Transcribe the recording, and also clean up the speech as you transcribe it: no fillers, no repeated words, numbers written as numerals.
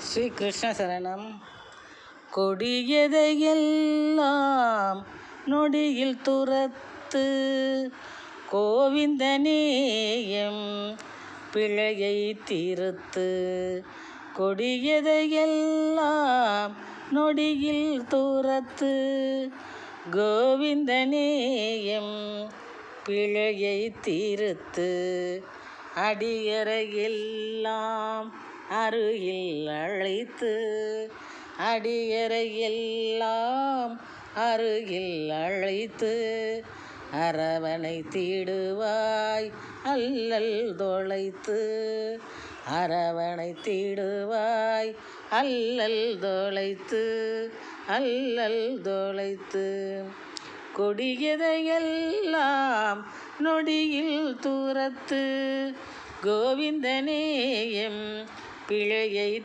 ஸ்ரீ கிருஷ்ண சரணம். கொடியதையெல்லாம் நொடியில் துரத்து கோவிந்தனேயம் பிழையை திருத்து. கொடியதையெல்லாம் நொடியில் துரத்து கோவிந்தனேயம் பிழையை திருத்து. அடியறையெல்லாம் அருகில் அழைத்து, அடியறையெல்லாம் அருகில் அழைத்து அரவணை தீடுவாய் அல்லல் தொலைத்து. அரவணை தீடுவாய் அல்லல் தொலைத்து, அல்லல் தொலைத்து. கொடியதையெல்லாம் நொடியில் துரத்து கோவிந்தனேயம் பிழையை